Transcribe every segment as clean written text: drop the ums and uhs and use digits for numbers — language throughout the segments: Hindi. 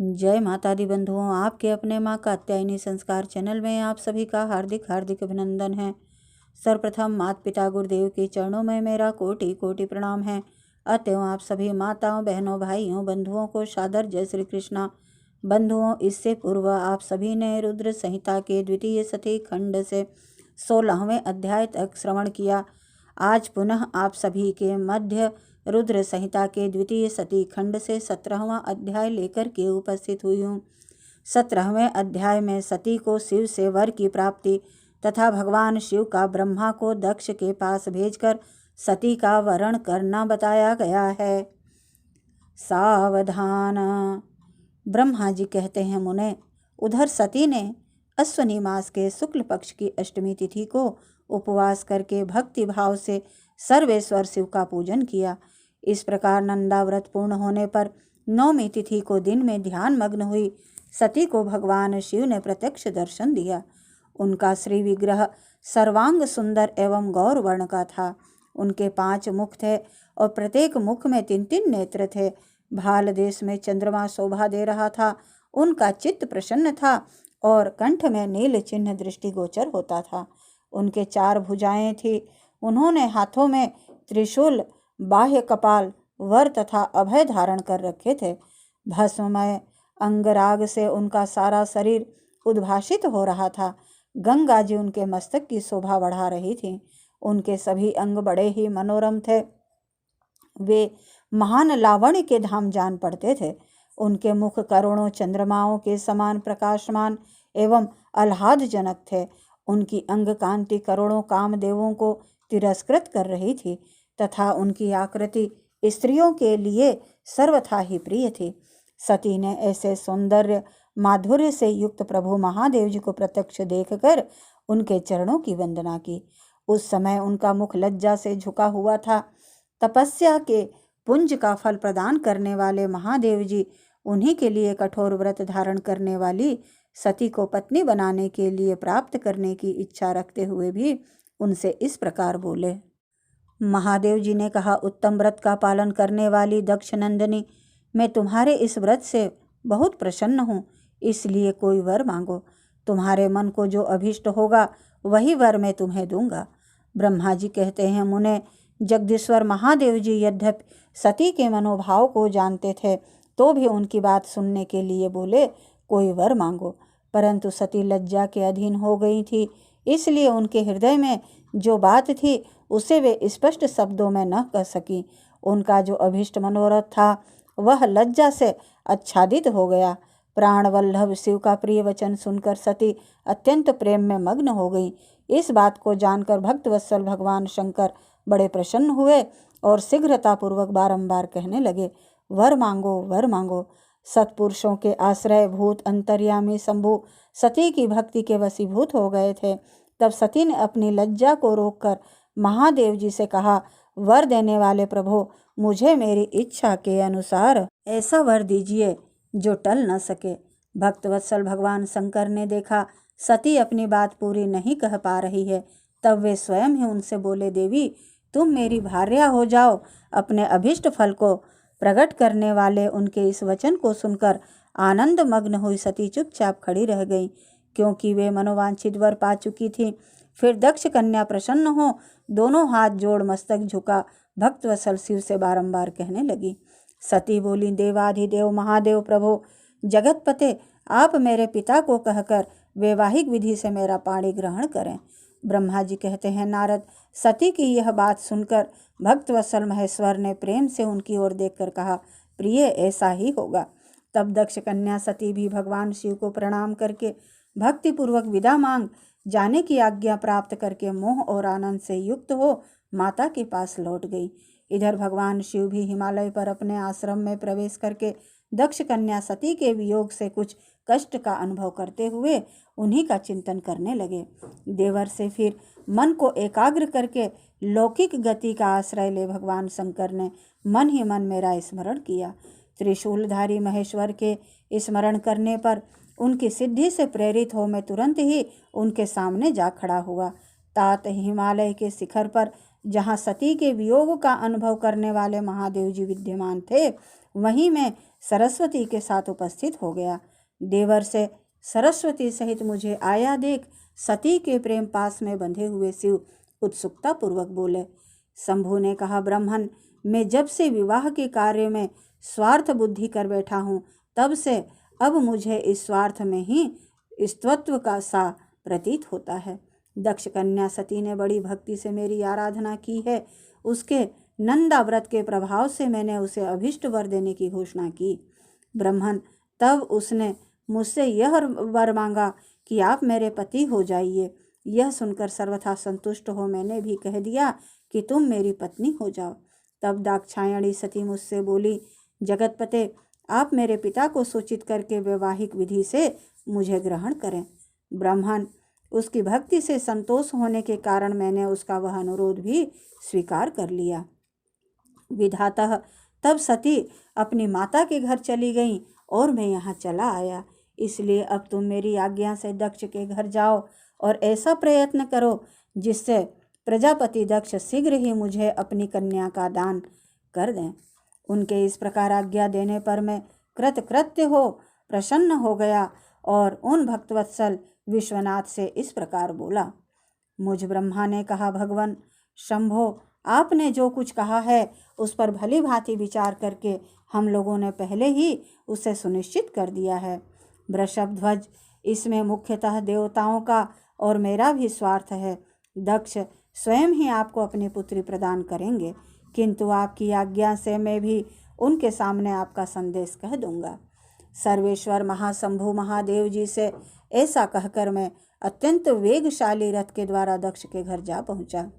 जय माता दी बंधुओं, आपके अपने माँ कात्यायनी संस्कार चैनल में आप सभी का हार्दिक हार्दिक अभिनंदन है। सर्वप्रथम माता पिता गुरुदेव के चरणों में मेरा कोटि कोटि प्रणाम है। अतएव आप सभी माताओं, बहनों, भाइयों, बंधुओं को सादर जय श्री कृष्णा। बंधुओं, इससे पूर्व आप सभी ने रुद्र संहिता के द्वितीय सती खंड से 16वें अध्याय तक श्रवण किया। आज पुनः आप सभी के मध्य रुद्र संहिता के द्वितीय सती खंड से 17वां अध्याय लेकर के उपस्थित हुई हूँ। 17वें अध्याय में सती को शिव से वर की प्राप्ति तथा भगवान शिव का ब्रह्मा को दक्ष के पास भेजकर सती का वरण करना बताया गया है। सावधान। ब्रह्मा जी कहते हैं, मुने, उधर सती ने अश्वनी मास के शुक्ल पक्ष की अष्टमी तिथि को उपवास करके भक्ति भाव से सर्वेश्वर शिव का पूजन किया। इस प्रकार नंदा व्रत पूर्ण होने पर नौमी तिथि को दिन में ध्यान मग्न हुई सती को भगवान शिव ने प्रत्यक्ष दर्शन दिया। उनका श्री विग्रह सर्वांग सुंदर एवं गौर वर्ण का था। उनके 5 मुख थे और प्रत्येक मुख में 3-3 नेत्र थे। भाल देश में चंद्रमा शोभा दे रहा था। उनका चित्त प्रसन्न था और कंठ में नील चिन्ह दृष्टिगोचर होता था। उनके 4 भुजाएं थी। उन्होंने हाथों में त्रिशूल, बाह्य कपाल, वर तथा अभय धारण कर रखे थे। भस्ममय अंगराग से उनका सारा शरीर उद्भासित हो रहा था। गंगा जी उनके मस्तक की शोभा बढ़ा रही थी। उनके सभी अंग बड़े ही मनोरम थे। वे महान लावण्य के धाम जान पड़ते थे। उनके मुख करोड़ों चंद्रमाओं के समान प्रकाशमान एवं आह्लादजनक थे। उनकी अंग कांति करोड़ों कामदेवों को तिरस्कृत कर रही थी तथा उनकी आकृति स्त्रियों के लिए सर्वथा ही प्रिय थी। सती ने ऐसे सौंदर्य माधुर्य से युक्त प्रभु महादेव जी को प्रत्यक्ष देखकर उनके चरणों की वंदना की। उस समय उनका मुख लज्जा से झुका हुआ था। तपस्या के पुंज का फल प्रदान करने वाले महादेव जी उन्हीं के लिए कठोर व्रत धारण करने वाली सती को पत्नी बनाने के लिए प्राप्त करने की इच्छा रखते हुए भी उनसे इस प्रकार बोले। महादेव जी ने कहा, उत्तम व्रत का पालन करने वाली दक्ष नंदिनी, मैं तुम्हारे इस व्रत से बहुत प्रसन्न हूँ, इसलिए कोई वर मांगो। तुम्हारे मन को जो अभिष्ट होगा वही वर मैं तुम्हें दूंगा। ब्रह्मा जी कहते हैं, मुने, जगदीश्वर महादेव जी यद्यपि सती के मनोभाव को जानते थे तो भी उनकी बात सुनने के लिए बोले, कोई वर मांगो। परंतु सती लज्जा के अधीन हो गई थी, इसलिए उनके हृदय में जो बात थी उसे वे स्पष्ट शब्दों में न कह सकी। उनका जो अभीष्ट मनोरथ था वह लज्जा से आच्छादित हो गया। प्राण वल्लभ शिव का प्रिय वचन सुनकर सती अत्यंत प्रेम में मग्न हो गई। इस बात को जानकर भक्तवत्सल भगवान शंकर बड़े प्रसन्न हुए और शीघ्रतापूर्वक बारंबार कहने लगे, वर मांगो, वर मांगो। सत्पुरुषों के आश्रय भूत अंतर्यामी शंभु सती की भक्ति के वशीभूत हो गए थे। तब सती ने अपनी लज्जा को रोककर महादेव जी से कहा, वर देने वाले प्रभु, मुझे मेरी इच्छा के अनुसार ऐसा वर दीजिए जो टल न सके। भक्तवत्सल भगवान शंकर ने देखा सती अपनी बात पूरी नहीं कह पा रही है, तब वे स्वयं ही उनसे बोले, देवी, तुम मेरी भार्या हो जाओ। अपने अभिष्ट फल को प्रकट करने वाले उनके इस वचन को सुनकर आनंद मग्न हुई सती चुपचाप खड़ी रह गई, क्योंकि वे मनोवांछित वर पा चुकी थी। फिर दक्ष कन्या प्रसन्न हो दोनों हाथ जोड़ मस्तक झुका भक्तवत्सल शिव से बारंबार कहने लगी। सती बोली, देवाधिदेव महादेव प्रभु जगतपते, आप मेरे पिता को कहकर वैवाहिक विधि से मेरा पाणी ग्रहण करें। ब्रह्मा जी कहते हैं, नारद, सती की यह बात सुनकर भक्तवत्सल महेश्वर ने प्रेम से उनकी ओर देखकर कहा, प्रिय, ऐसा ही होगा। तब दक्ष कन्या सती भी भगवान शिव को प्रणाम करके भक्तिपूर्वक विदा मांग जाने की आज्ञा प्राप्त करके मोह और आनंद से युक्त हो माता के पास लौट गई। इधर भगवान शिव भी हिमालय पर अपने आश्रम में प्रवेश करके दक्ष कन्या सती के वियोग से कुछ कष्ट का अनुभव करते हुए उन्हीं का चिंतन करने लगे। देवर से फिर मन को एकाग्र करके लौकिक गति का आश्रय ले भगवान शंकर ने मन ही मन मेरा स्मरण किया। त्रिशूलधारी महेश्वर के स्मरण करने पर उनकी सिद्धि से प्रेरित हो मैं तुरंत ही उनके सामने जा खड़ा हुआ। तात हिमालय के शिखर पर जहाँ सती के वियोग का अनुभव करने वाले महादेव जी विद्यमान थे, वहीं मैं सरस्वती के साथ उपस्थित हो गया। देवर से सरस्वती सहित मुझे आया देख सती के प्रेम पास में बंधे हुए शिव उत्सुकता पूर्वक बोले। शंभु ने कहा, ब्राह्मण, मैं जब से विवाह के कार्य में स्वार्थ बुद्धि कर बैठा हूँ, तब से अब मुझे इस स्वार्थ में ही स्तवत्व का सा प्रतीत होता है। दक्ष कन्या सती ने बड़ी भक्ति से मेरी आराधना की है। उसके नंदा व्रत के प्रभाव से मैंने उसे अभिष्ट वर देने की घोषणा की। ब्राह्मण, तब उसने मुझसे यह वर मांगा कि आप मेरे पति हो जाइए। यह सुनकर सर्वथा संतुष्ट हो मैंने भी कह दिया कि तुम मेरी पत्नी हो जाओ। तब दाक्षायणी सती मुझसे बोली, जगतपते, आप मेरे पिता को सूचित करके वैवाहिक विधि से मुझे ग्रहण करें। ब्राह्मण, उसकी भक्ति से संतोष होने के कारण मैंने उसका वह अनुरोध भी स्वीकार कर लिया। विधातः तब सती अपनी माता के घर चली गई और मैं यहाँ चला आया। इसलिए अब तुम मेरी आज्ञा से दक्ष के घर जाओ और ऐसा प्रयत्न करो जिससे प्रजापति दक्ष शीघ्र ही मुझे अपनी कन्या का दान कर दें। उनके इस प्रकार आज्ञा देने पर मैं कृतकृत्य हो प्रसन्न हो गया और उन भक्तवत्सल विश्वनाथ से इस प्रकार बोला। मुझ ब्रह्मा ने कहा, भगवान शंभो, आपने जो कुछ कहा है उस पर भली भांति विचार करके हम लोगों ने पहले ही उसे सुनिश्चित कर दिया है। वृषभध्वज, इसमें मुख्यतः देवताओं का और मेरा भी स्वार्थ है। दक्ष स्वयं ही आपको अपनी पुत्री प्रदान करेंगे, किंतु आपकी आज्ञा से मैं भी उनके सामने आपका संदेश कह दूंगा। सर्वेश्वर महाशंभु महादेव जी से ऐसा कहकर मैं अत्यंत वेगशाली रथ के द्वारा दक्ष के घर जा पहुंचा।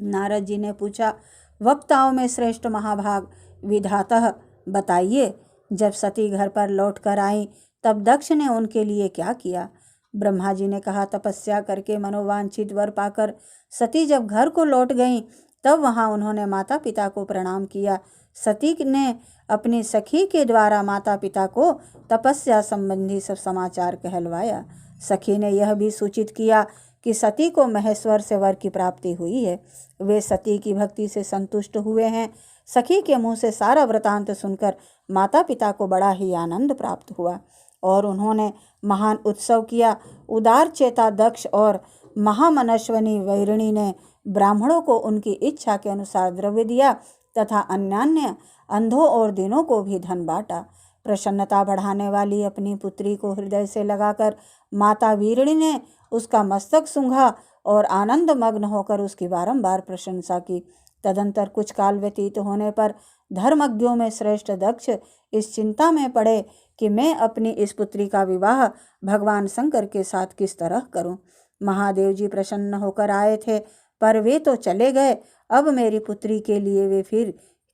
नारद जी ने पूछा, वक्ताओं में श्रेष्ठ महाभाग विधातः बताइए, जब सती घर पर लौट कर आई तब दक्ष ने उनके लिए क्या किया? ब्रह्मा जी ने कहा, तपस्या करके मनोवांछित वर पाकर सती जब घर को लौट गईं, तब वहां उन्होंने माता पिता को प्रणाम किया। सती ने अपनी सखी के द्वारा माता पिता को तपस्या संबंधी सब समाचार कहलवाया। सखी ने यह भी सूचित किया कि सती को महेश्वर से वर की प्राप्ति हुई है। वे सती की भक्ति से संतुष्ट हुए हैं। सखी के मुंह से सारा वृतांत सुनकर माता पिता को बड़ा ही आनंद प्राप्त हुआ और उन्होंने महान उत्सव किया। उदार चेता दक्ष और महामनस्वनी वैरिणी ने ब्राह्मणों को उनकी इच्छा के अनुसार द्रव्य दिया तथा अन्यान्य अंधों और दीनों को भी धन बांटा। प्रसन्नता बढ़ाने वाली अपनी पुत्री को हृदय से लगाकर माता वीरिणी ने उसका मस्तक सूंघा और आनंद मग्न होकर उसकी बारंबार प्रशंसा की। तदंतर कुछ काल व्यतीत होने पर धर्मज्ञों में श्रेष्ठ दक्ष इस चिंता में पड़े कि मैं अपनी इस पुत्री का विवाह भगवान शंकर के साथ किस तरह करूं। महादेव जी प्रसन्न होकर आए थे, पर वे तो चले गए। अब मेरी पुत्री के लिए वे फिर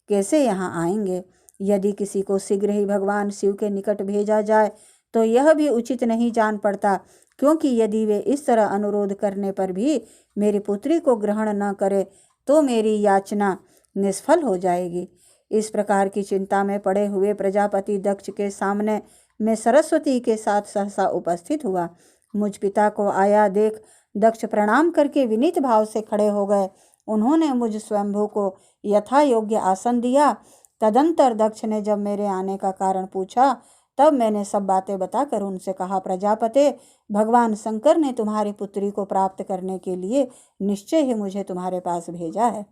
कैसे यहाँ आएंगे? यदि किसी को शीघ्र ही भगवान शिव के निकट भेजा जाए तो यह भी उचित नहीं जान पड़ता, क्योंकि यदि वे इस तरह अनुरोध करने पर भी मेरी पुत्री को ग्रहण न करे तो मेरी याचना निष्फल हो जाएगी। इस प्रकार की चिंता में पड़े हुए प्रजापति दक्ष के सामने मैं सरस्वती के साथ सहसा उपस्थित हुआ। मुझ पिता को आया देख दक्ष प्रणाम करके विनीत भाव से खड़े हो गए। उन्होंने मुझ स्वयंभू को यथा योग्य आसन दिया। तदंतर दक्ष ने जब मेरे आने का कारण पूछा तब मैंने सब बातें बताकर उनसे कहा, प्रजापते, भगवान शंकर ने तुम्हारी पुत्री को प्राप्त करने के लिए निश्चय ही मुझे तुम्हारे पास भेजा है।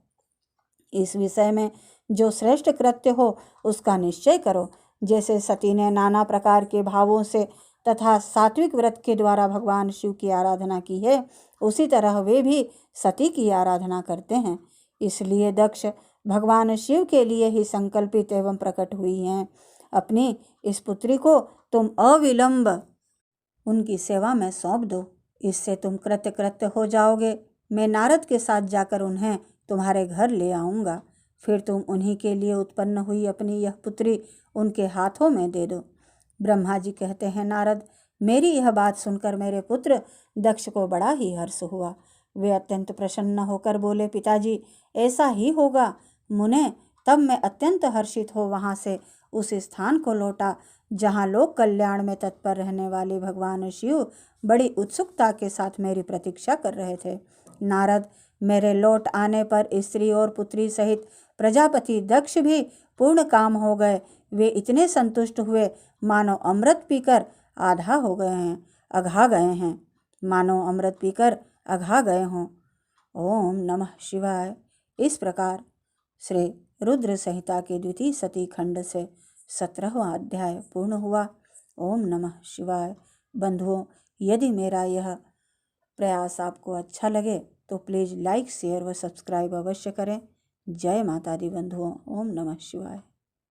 इस विषय में जो श्रेष्ठ कृत्य हो उसका निश्चय करो। जैसे सती ने नाना प्रकार के भावों से तथा सात्विक व्रत के द्वारा भगवान शिव की आराधना की है, उसी तरह वे भी सती की आराधना करते हैं। इसलिए दक्ष भगवान शिव के लिए ही संकल्पित एवं प्रकट हुई हैं। अपनी इस पुत्री को तुम अविलंब उनकी सेवा में सौंप दो, इससे तुम कृत्य हो जाओगे। मैं नारद के साथ जाकर उन्हें तुम्हारे घर ले आऊँगा, फिर तुम उन्हीं के लिए उत्पन्न हुई अपनी यह पुत्री उनके हाथों में दे दो। ब्रह्मा जी कहते हैं, नारद, मेरी यह बात सुनकर मेरे पुत्र दक्ष को बड़ा ही हर्ष हुआ। वे अत्यंत प्रसन्न होकर बोले, पिताजी, ऐसा ही होगा मुने। तब मैं अत्यंत हर्षित हो वहाँ से उस स्थान को लौटा जहाँ लोक कल्याण में तत्पर रहने वाले भगवान शिव बड़ी उत्सुकता के साथ मेरी प्रतीक्षा कर रहे थे। नारद, मेरे लौट आने पर स्त्री और पुत्री सहित प्रजापति दक्ष भी पूर्ण काम हो गए। वे इतने संतुष्ट हुए मानो अमृत पीकर आधा हो गए हैं, अघा गए हैं, मानो अमृत पीकर अघा गए हों। ओम नमः शिवाय। इस प्रकार श्री रुद्र संहिता के द्वितीय सती खंड से 17वां अध्याय पूर्ण हुआ। ओम नमः शिवाय। बंधुओं, यदि मेरा यह प्रयास आपको अच्छा लगे तो प्लीज़ लाइक, शेयर व सब्सक्राइब अवश्य करें। जय माता दी बंधुओं। ओम नमः शिवाय।